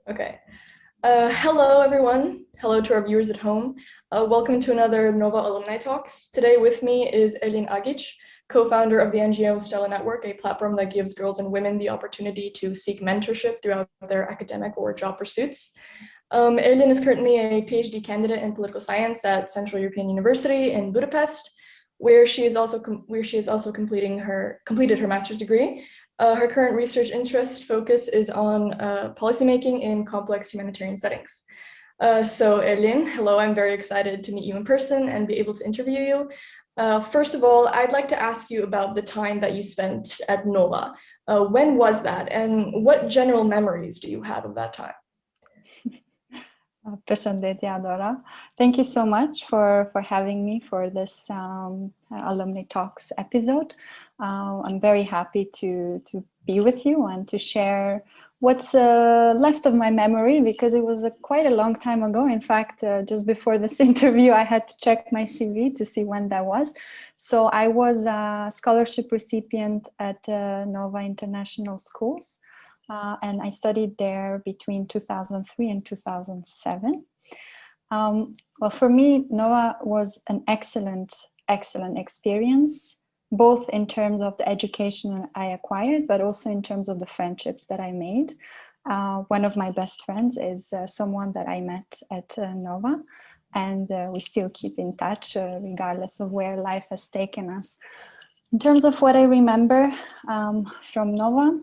Okay. Hello, everyone. Hello to our viewers at home. Welcome to another Nova Alumni Talks. Today with me is Erlin Agic, co-founder of the NGO Stella Network, a platform that gives girls and women the opportunity to seek mentorship throughout their academic or job pursuits. Erlin is currently a PhD candidate in political science at Central European University in Budapest, where she is also completed her master's degree. Her current research interest focus is on policymaking in complex humanitarian settings. So Erlin, hello, I'm very excited to meet you in person and be able to interview you. First of all, I'd like to ask you about the time that you spent at Nova. When was that, and what general memories do you have of that time? Përshëndetje, Adora. Thank you so much for having me for this Alumni Talks episode. I'm very happy to be with you and to share what's left of my memory, because it was quite a long time ago. In fact, just before this interview, I had to check my CV to see when that was. So I was a scholarship recipient at Nova International Schools. And I studied there between 2003 and 2007. Well, for me, Nova was an excellent experience, both in terms of the education I acquired, but also in terms of the friendships that I made. One of my best friends is someone that I met at Nova, and we still keep in touch regardless of where life has taken us. In terms of what I remember from Nova,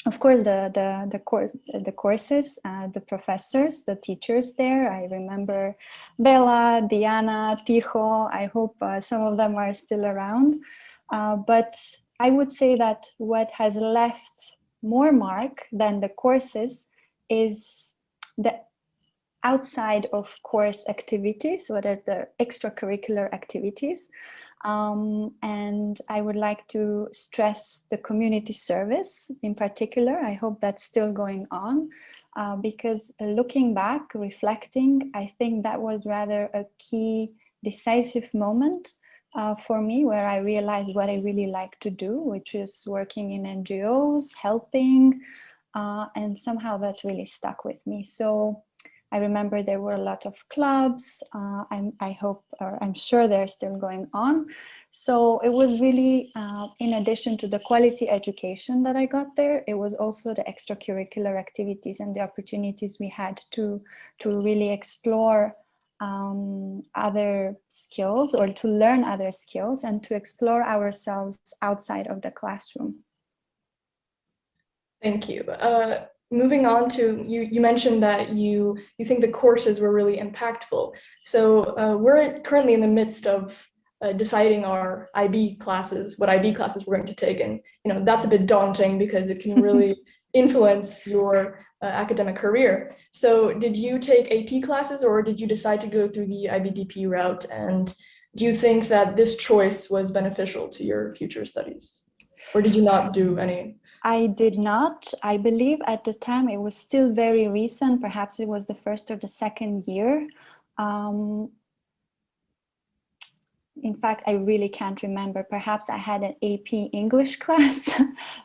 of course, the courses, the professors, the teachers there. I remember Bella, Diana, Tijo. I hope some of them are still around. But I would say that what has left more mark than the courses is the outside of course activities, what are the extracurricular activities. And I would like to stress the community service in particular. I hope that's still going on, because looking back, reflecting, I think that was rather a key decisive moment for me, where I realized what I really like to do, which is working in NGOs, helping, and somehow that really stuck with me. So I remember there were a lot of clubs. I'm sure they're still going on. So it was really, in addition to the quality education that I got there, it was also the extracurricular activities and the opportunities we had to really explore other skills, or to learn other skills, and to explore ourselves outside of the classroom. Thank you. Moving on to, you mentioned that you think the courses were really impactful. So we're currently in the midst of deciding our IB classes, what IB classes we're going to take. And that's a bit daunting because it can really influence your academic career. So did you take AP classes, or did you decide to go through the IBDP route? And do you think that this choice was beneficial to your future studies? Or did you not do any? I did not. I believe at the time it was still very recent. Perhaps it was the first or the second year. In fact, I really can't remember. Perhaps I had an AP English class,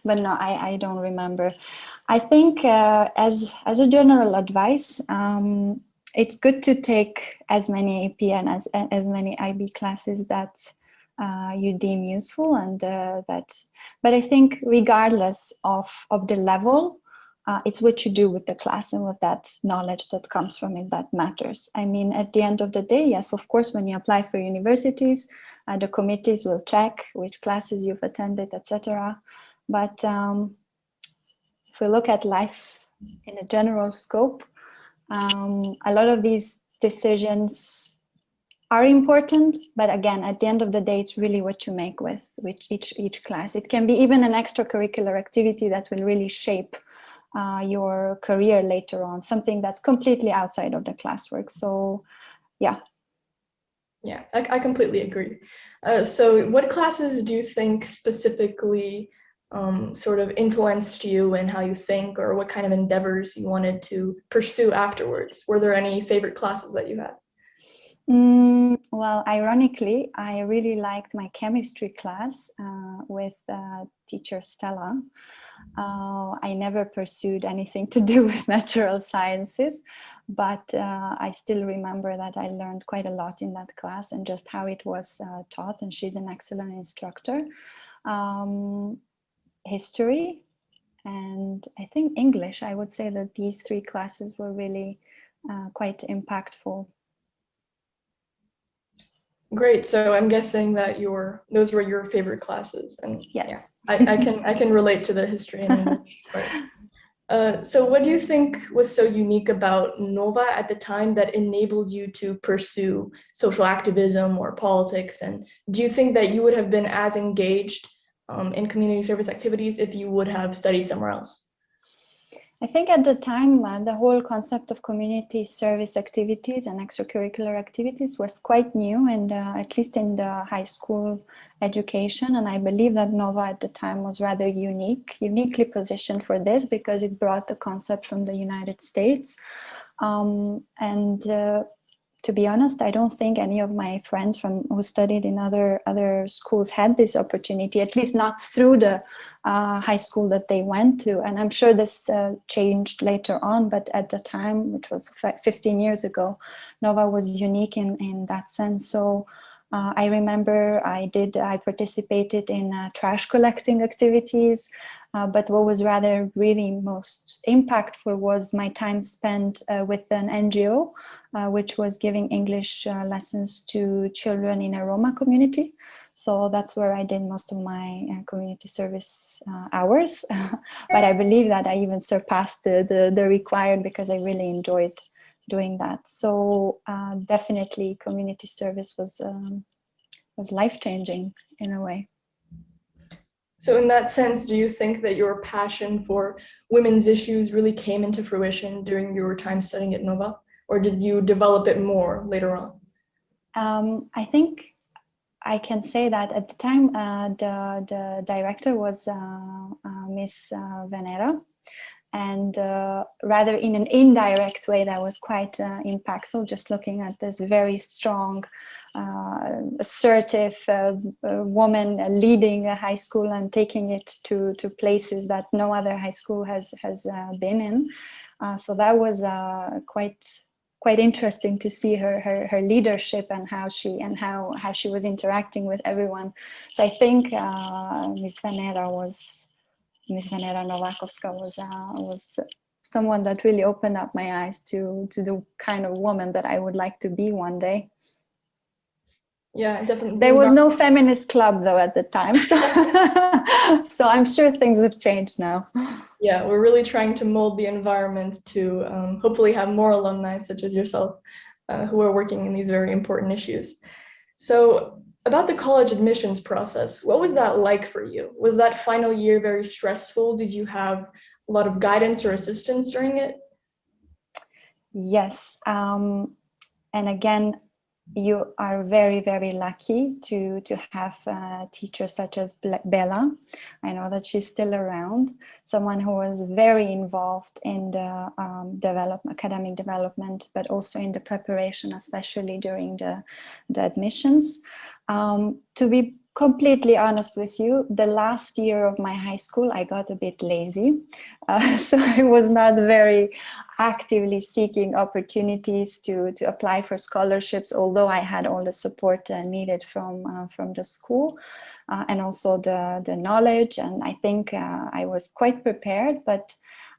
but no, I don't remember. I think as a general advice, it's good to take as many AP and as many IB classes that you deem useful, and but I think regardless of the level, it's what you do with the class and with that knowledge that comes from it that matters. I mean, at the end of the day, yes, of course, when you apply for universities, the committees will check which classes you've attended, etc. But if we look at life in a general scope, a lot of these decisions are important, but again, at the end of the day, it's really what you make with each class. It can be even an extracurricular activity that will really shape your career later on, something that's completely outside of the classwork. So, yeah. Yeah, I completely agree. So what classes do you think specifically sort of influenced you in how you think, or what kind of endeavors you wanted to pursue afterwards? Were there any favorite classes that you had? Well, ironically, I really liked my chemistry class with teacher Stella. I never pursued anything to do with natural sciences, but I still remember that I learned quite a lot in that class and just how it was taught, and she's an excellent instructor. History and I think English, I would say that these three classes were really quite impactful. Great. So I'm guessing that those were your favorite classes, and Yes. yeah, I can relate to the history and English part. So what do you think was so unique about Nova at the time that enabled you to pursue social activism or politics? And do you think that you would have been as engaged in community service activities if you would have studied somewhere else? I think at the time, the whole concept of community service activities and extracurricular activities was quite new, and at least in the high school education. And I believe that Nova at the time was rather uniquely positioned for this because it brought the concept from the United States. To be honest, I don't think any of my friends who studied in other schools had this opportunity, at least not through the high school that they went to. And I'm sure this changed later on, but at the time, which was 15 years ago, Nova was unique in that sense. So I remember I participated in trash collecting activities, but what was rather really most impactful was my time spent with an NGO, which was giving English lessons to children in a Roma community. So that's where I did most of my community service hours. But I believe that I even surpassed the required because I really enjoyed doing that. So definitely community service was life-changing in a way. So in that sense, do you think that your passion for women's issues really came into fruition during your time studying at Nova, or did you develop it more later on? I think I can say that at the time, the director was Miss Venera, and rather in an indirect way that was quite impactful, just looking at this very strong, assertive woman leading a high school and taking it to places that no other high school has been in. So that was quite interesting to see her leadership and how she was interacting with everyone. So I think Miss Venera Novakovska was someone that really opened up my eyes to the kind of woman that I would like to be one day. Yeah, definitely. There was no feminist club though at the time, so I'm sure things have changed now. Yeah, we're really trying to mold the environment to hopefully have more alumni such as yourself who are working in these very important issues. So about the college admissions process, what was that like for you? Was that final year very stressful? Did you have a lot of guidance or assistance during it? Yes. And again, you are very, very lucky to have teachers such as Bella. I know that she's still around, someone who was very involved in the academic development, but also in the preparation, especially during the admissions. To be completely honest with you, the last year of my high school, I got a bit lazy. So I was not very actively seeking opportunities to apply for scholarships, although I had all the support needed from the school and also the knowledge. And I think I was quite prepared, but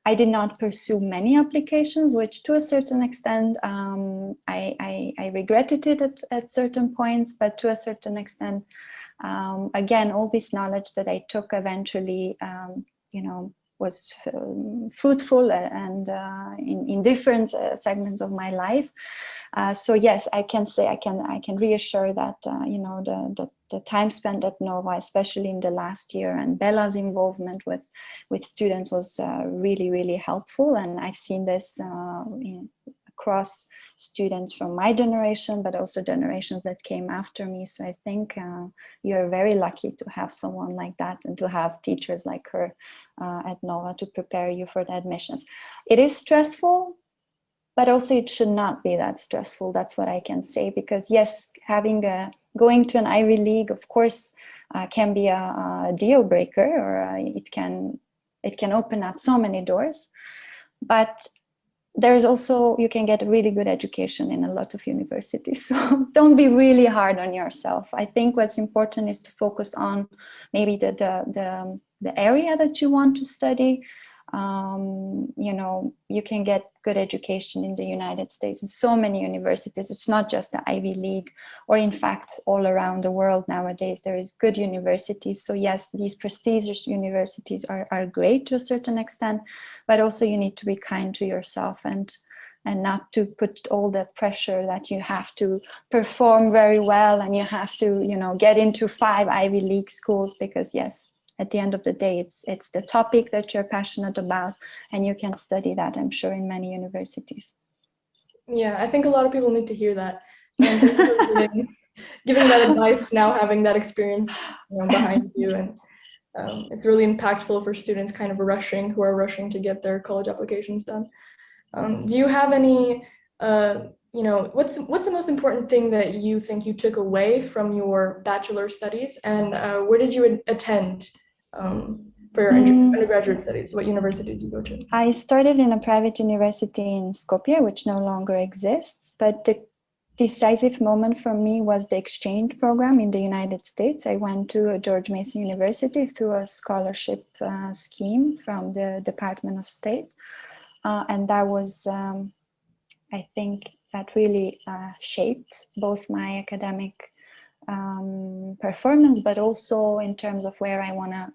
I did not pursue many applications, which to a certain extent, I regretted it at certain points, but to a certain extent, again, all this knowledge that I took eventually, was fruitful and in different segments of my life. So yes, I can say I can reassure that the time spent at Nova, especially in the last year, and Bella's involvement with students was really, really helpful. And I've seen this across students from my generation, but also generations that came after me. So I think you're very lucky to have someone like that and to have teachers like her at Nova to prepare you for the admissions. It is stressful, but also it should not be that stressful. That's what I can say, because yes, going to an Ivy League, of course, can be a deal breaker, or it can open up so many doors. But there's also, you can get a really good education in a lot of universities. So don't be really hard on yourself. I think what's important is to focus on maybe the area that you want to study. You know, you can get good education in the United States in so many universities. It's not just the Ivy League, or in fact, all around the world nowadays, there is good universities. So yes, these prestigious universities are great to a certain extent, but also you need to be kind to yourself and not to put all that pressure that you have to perform very well and you have to, you know, get into 5 Ivy League schools, because yes, at the end of the day, it's the topic that you're passionate about, and you can study that, I'm sure, in many universities. Yeah, I think a lot of people need to hear that. Thank you for giving that advice, now having that experience, you know, behind you. And it's really impactful for students who are rushing to get their college applications done. Do you have any, you know, what's the most important thing that you think you took away from your bachelor studies, and where did you attend for your undergraduate studies? What university did you go to? I started in a private university in Skopje, which no longer exists, but the decisive moment for me was the exchange program in the United States. I went to George Mason University through a scholarship scheme from the Department of State. And that was, I think, that really shaped both my academic performance, but also in terms of where I want to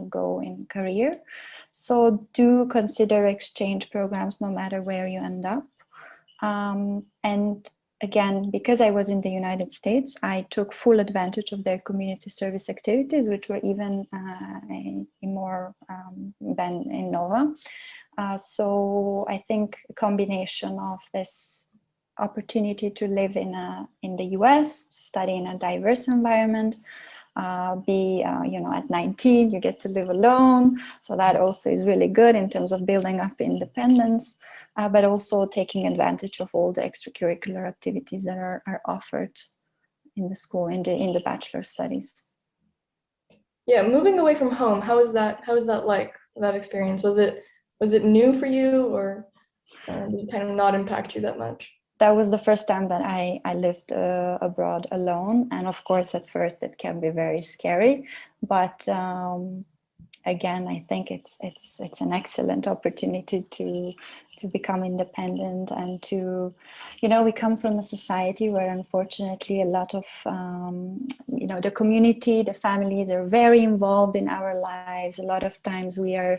go in career. So do consider exchange programs no matter where you end up. And again, because I was in the United States, I took full advantage of their community service activities, which were even more than in Nova. So I think a combination of this opportunity to live in the US, study in a diverse environment, you know, at 19 you get to live alone, so that also is really good in terms of building up independence, but also taking advantage of all the extracurricular activities that are offered in the school, in the bachelor studies. Yeah, moving away from home, how was that like, that experience? Was it new for you, or did it kind of not impact you that much? That was the first time that I lived abroad alone, and of course at first it can be very scary, but again, I think it's an excellent opportunity to become independent and to, you know, we come from a society where unfortunately a lot of, you know, the community, the families are very involved in our lives. A lot of times we are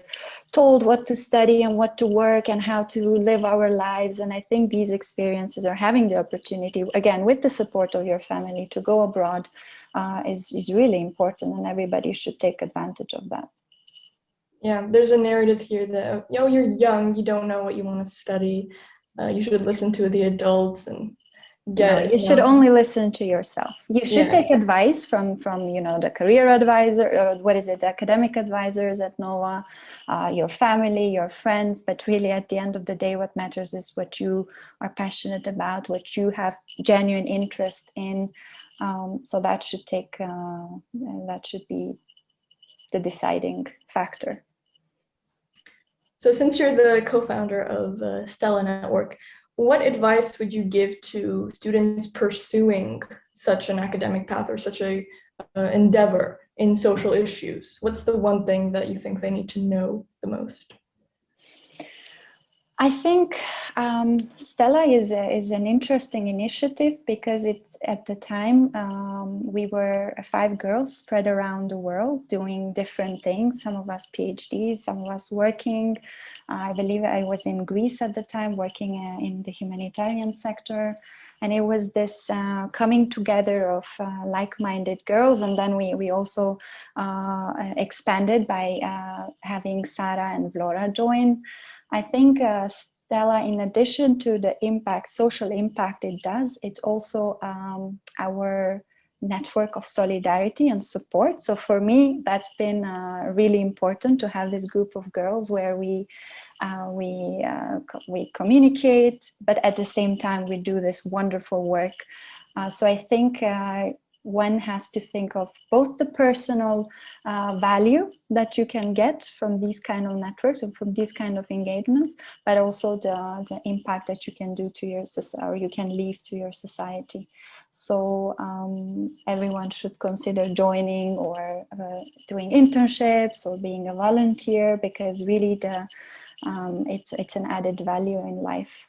told what to study and what to work and how to live our lives. And I think these experiences, are having the opportunity, again, with the support of your family, to go abroad is really important, and everybody should take advantage of that. Yeah, there's a narrative here that, yo, you're young, you don't know what you want to study. You should listen to the adults and get. No, you should only listen to yourself. You should Yeah. take advice from you know, the career advisor, or the academic advisors at NOVA, your family, your friends. But really, at the end of the day, what matters is what you are passionate about, what you have genuine interest in. So that should be the deciding factor. So since you're the co-founder of Stella Network, what advice would you give to students pursuing such an academic path or such a endeavor in social issues? What's the one thing that you think they need to know the most? I think Stella is an interesting initiative, because at the time we were 5 girls spread around the world doing different things. Some of us PhDs, some of us working. I believe I was in Greece at the time working in the humanitarian sector. And it was this coming together of like-minded girls. And then we also expanded by having Sarah and Vlora join. I think Stella, in addition to the social impact it does, it's also our network of solidarity and support. So for me, that's been really important to have this group of girls where we communicate, but at the same time we do this wonderful work. So I think one has to think of both the personal value that you can get from these kind of networks and from these kind of engagements, but also the impact that you can do to your society, or you can leave to your society. So everyone should consider joining or doing internships or being a volunteer, because really it's an added value in life.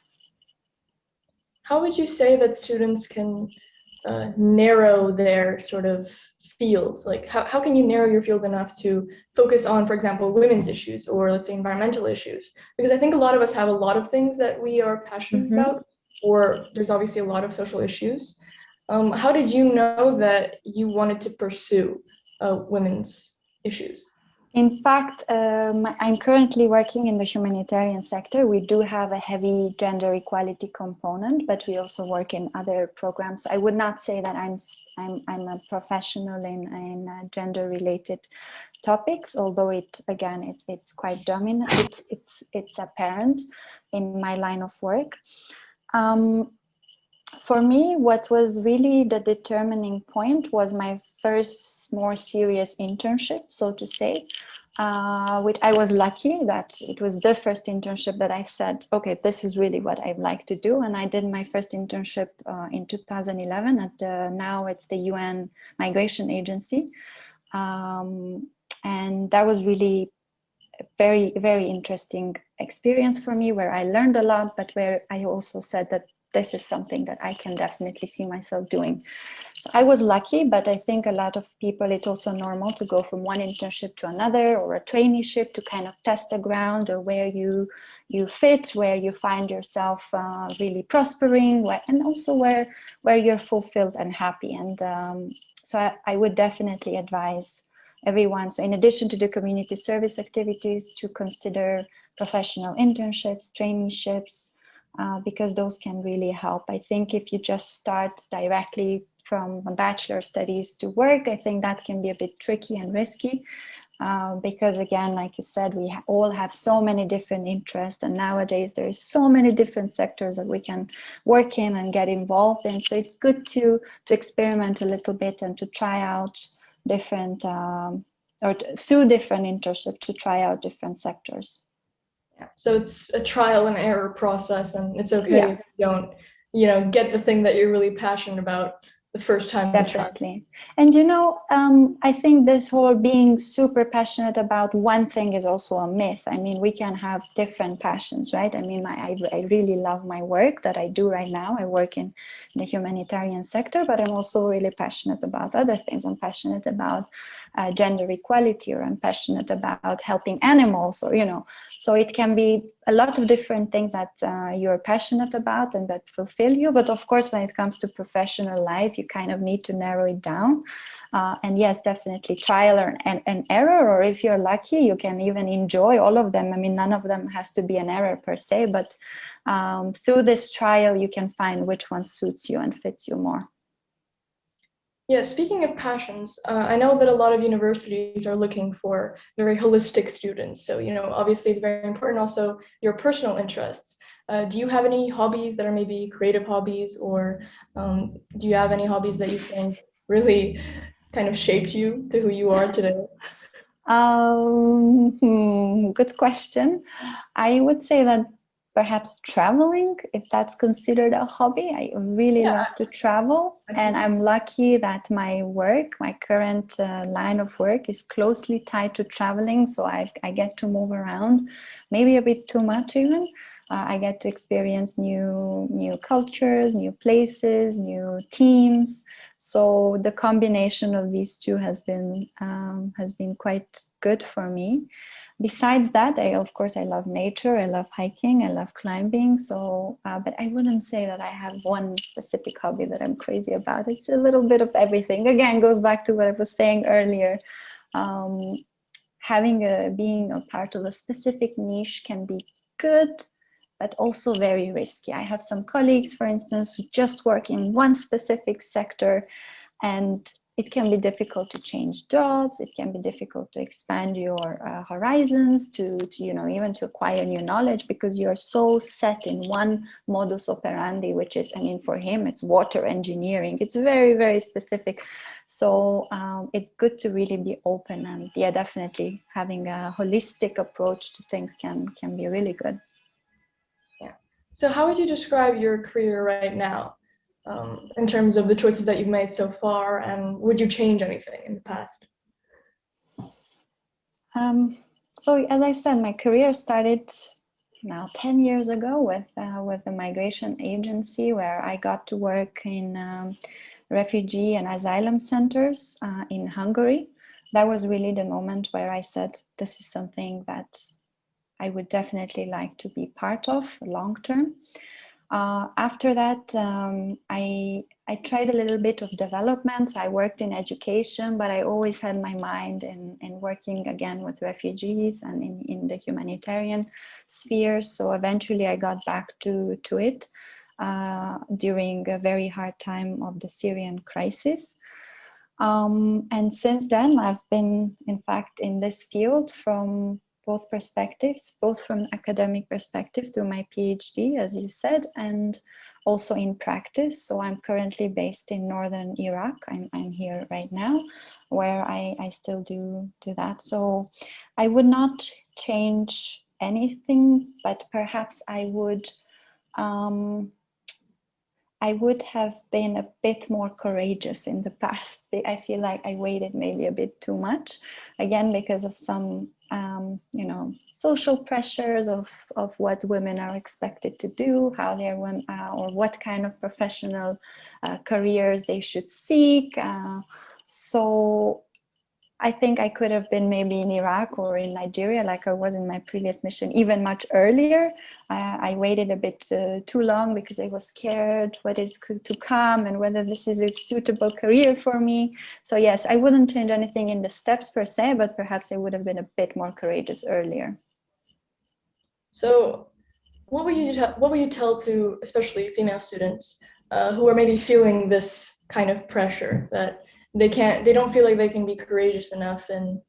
How would you say that students can narrow their sort of field? Like how can you narrow your field enough to focus on, for example, women's issues or let's say environmental issues? Because I think a lot of us have a lot of things that we are passionate about, or there's obviously a lot of social issues. How did you know that you wanted to pursue women's issues? In fact, I'm currently working in the humanitarian sector. We do have a heavy gender equality component, but we also work in other programs. I would not say that I'm a professional in gender-related topics, although it's quite dominant. It's apparent in my line of work. For me, what was really the determining point was my first more serious internship, so to say, which I was lucky that it was the first internship that I said, okay, this is really what I'd like to do. And I did my first internship in 2011 at now it's the UN Migration Agency. And that was really a very, very interesting experience for me, where I learned a lot, but where I also said that this is something that I can definitely see myself doing. So I was lucky, but I think a lot of people, it's also normal to go from one internship to another, or a traineeship, to kind of test the ground, or where you fit, where you find yourself really prospering, and also where you're fulfilled and happy. And so I would definitely advise everyone, so in addition to the community service activities, to consider professional internships, traineeships, because those can really help. I think if you just start directly from a bachelor studies to work, I think that can be a bit tricky and risky, because again, like you said, we all have so many different interests, and nowadays there's so many different sectors that we can work in and get involved in. So it's good to experiment a little bit and to try out different, through different internships, to try out different sectors. Yeah. So it's a trial and error process, and it's okay if you don't, get the thing that you're really passionate about the first time. Definitely. And I think this whole being super passionate about one thing is also a myth. I mean, we can have different passions, right? I mean, I really love my work that I do right now. I work in the humanitarian sector, but I'm also really passionate about other things. I'm passionate about gender equality, or I'm passionate about helping animals, or, so it can be a lot of different things that you're passionate about and that fulfill you. But of course, when it comes to professional life, you kind of need to narrow it down. And yes, definitely trial and error, or if you're lucky, you can even enjoy all of them. I mean, none of them has to be an error per se, but through this trial, you can find which one suits you and fits you more. Yeah, speaking of passions, I know that a lot of universities are looking for very holistic students. So, obviously it's very important also your personal interests. Do you have any hobbies that are maybe creative hobbies, or do you have any hobbies that you think really kind of shaped you to who you are today? Good question. I would say that perhaps traveling, if that's considered a hobby. I really love to travel, and I'm lucky that my current line of work is closely tied to traveling, so I get to move around, maybe a bit too much even. I get to experience new cultures, new places, new teams. So the combination of these two has been quite good for me. Besides that, I love nature. I love hiking. I love climbing. So, but I wouldn't say that I have one specific hobby that I'm crazy about. It's a little bit of everything. Again, goes back to what I was saying earlier. Being a part of a specific niche can be good, but also very risky. I have some colleagues, for instance, who just work in one specific sector, And it can be difficult to change jobs. It can be difficult to expand your horizons, to even to acquire new knowledge, because you're so set in one modus operandi, which is, I mean, for him, it's water engineering. It's very, very specific. So it's good to really be open, and yeah, definitely having a holistic approach to things can be really good. Yeah. So how would you describe your career right now? In terms of the choices that you've made so far, and would you change anything in the past? So as I said, my career started now 10 years ago with the migration agency, where I got to work in refugee and asylum centers in Hungary. That was really the moment where I said, this is something that I would definitely like to be part of long term. After that, I tried a little bit of development. So I worked in education, but I always had my mind in working again with refugees and in the humanitarian sphere. So eventually I got back to it during a very hard time of the Syrian crisis. And since then, I've been, in fact, in this field from both perspectives, both from academic perspective through my PhD, as you said, and also in practice. So I'm currently based in northern Iraq. I'm here right now, where I still do that. So I would not change anything, but perhaps I would have been a bit more courageous in the past. I feel like I waited maybe a bit too much, again, because of some, social pressures of what women are expected to do, how they're or what kind of professional careers they should seek. So I think I could have been maybe in Iraq or in Nigeria, like I was in my previous mission, even much earlier. I waited a bit too long because I was scared what is to come and whether this is a suitable career for me. So yes, I wouldn't change anything in the steps per se, but perhaps I would have been a bit more courageous earlier. So what would you tell to especially female students who are maybe feeling this kind of pressure that they don't feel like they can be courageous enough in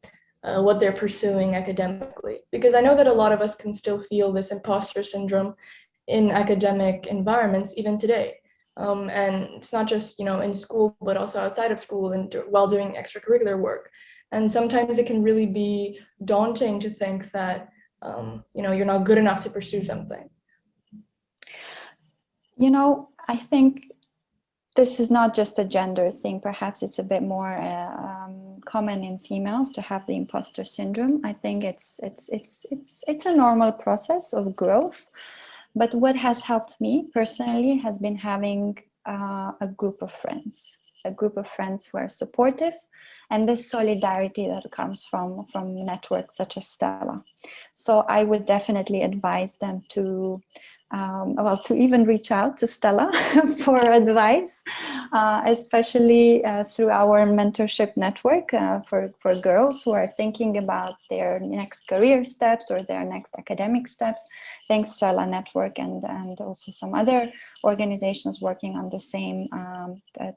what they're pursuing academically? Because I know that a lot of us can still feel this imposter syndrome in academic environments even today. And it's not just, in school, but also outside of school and while doing extracurricular work. And sometimes it can really be daunting to think that, you're not good enough to pursue something. I think this is not just a gender thing. Perhaps it's a bit more common in females to have the imposter syndrome. I think it's a normal process of growth. But what has helped me personally has been having a group of friends who are supportive, and this solidarity that comes from networks such as Stella. So I would definitely advise them to even reach out to Stella for advice, especially through our mentorship network for girls who are thinking about their next career steps or their next academic steps. Thanks, Stella Network, and also some other organizations working on the same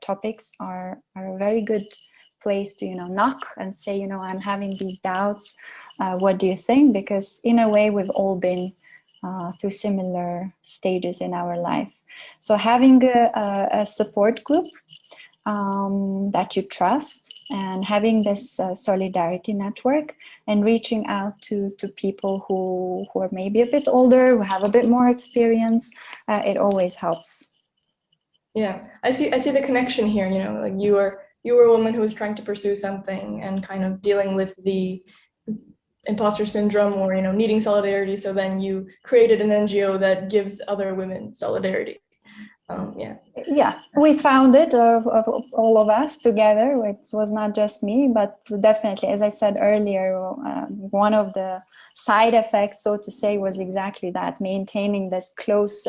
topics are a very good place to knock and say, I'm having these doubts. What do you think? Because in a way, we've all been through similar stages in our life. So having a support group that you trust, and having this solidarity network, and reaching out to people who are maybe a bit older, who have a bit more experience, it always helps. Yeah, I see the connection here. Like you were a woman who was trying to pursue something and kind of dealing with the imposter syndrome or needing solidarity, so then you created an NGO that gives other women solidarity. Yeah, we found it of all of us together. It was not just me, but definitely, as I said earlier, one of the side effect, so to say, was exactly that, maintaining this close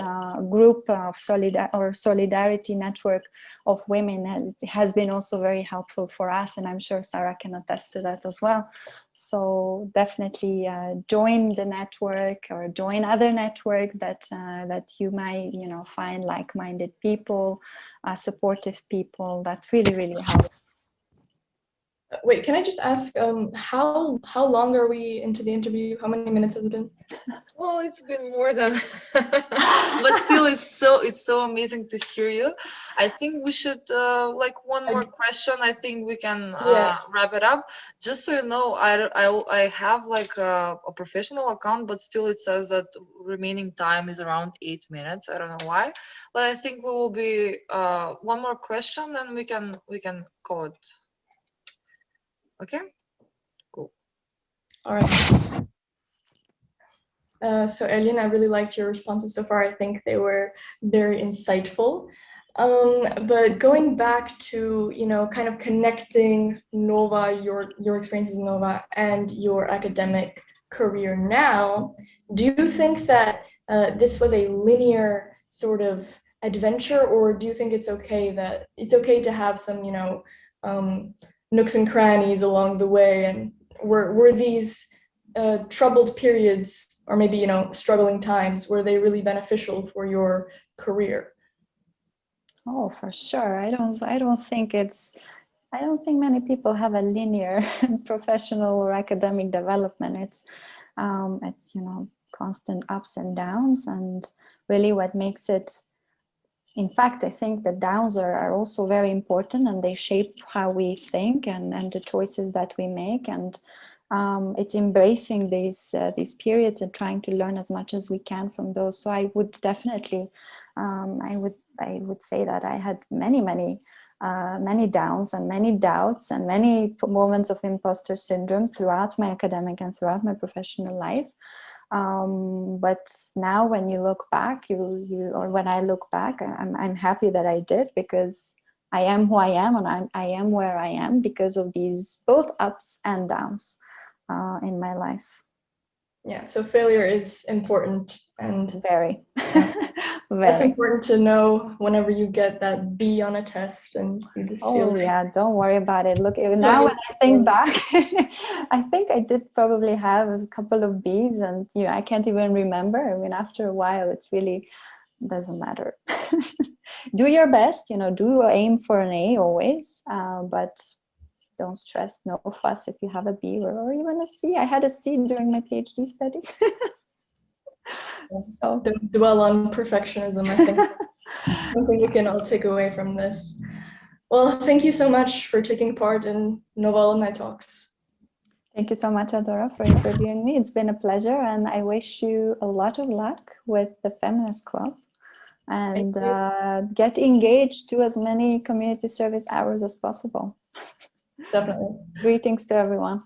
group of solidarity network of women. And it has been also very helpful for us, and I'm sure Sarah can attest to that as well. So definitely join the network, or join other networks that you might, find like-minded people, supportive people. That really, really helps. Wait, can I just ask, how long are we into the interview? How many minutes has it been? Well, it's been more than, but still, it's so amazing to hear you. I think we should one more question. I think we can wrap it up. Just so you know, I have like a professional account, but still it says that remaining time is around 8 minutes. I don't know why, but I think we will be one more question, and we can call it. Okay, cool. All right. So Erlin, I really liked your responses so far. I think they were very insightful. But going back to, kind of connecting Nova, your experiences in Nova, and your academic career now, do you think that this was a linear sort of adventure, or do you think it's okay to have some, nooks and crannies along the way? And were these troubled periods, or maybe struggling times, were they really beneficial for your career? Oh, for sure. I don't think many people have a linear professional or academic development. It's constant ups and downs, and really what makes it, in fact, I think the downs are also very important, and they shape how we think and the choices that we make. And it's embracing these periods and trying to learn as much as we can from those. So I would definitely, I would say that I had many downs and many doubts and many moments of imposter syndrome throughout my academic and throughout my professional life. But now when you look back, or when I look back, I'm happy that I did, because I am who I am, and I am where I am because of these both ups and downs in my life. Yeah, so failure is important, and very. that's important to know whenever you get that B on a test and you just feel don't worry about it. Look, now when I think back, I think I did probably have a couple of B's, and I can't even remember. I mean, after a while, it's really doesn't matter. Do your best, do aim for an A always, but don't stress, no fuss if you have a B or even a C. I had a C during my PhD studies. So don't dwell on perfectionism. I think something we can all take away from this. Well, thank you so much for taking part in Nova Alumni Talks. Thank you so much, Adora, for interviewing me. It's been a pleasure, and I wish you a lot of luck with the Feminist Club, and get engaged, do as many community service hours as possible. Definitely. Greetings to everyone.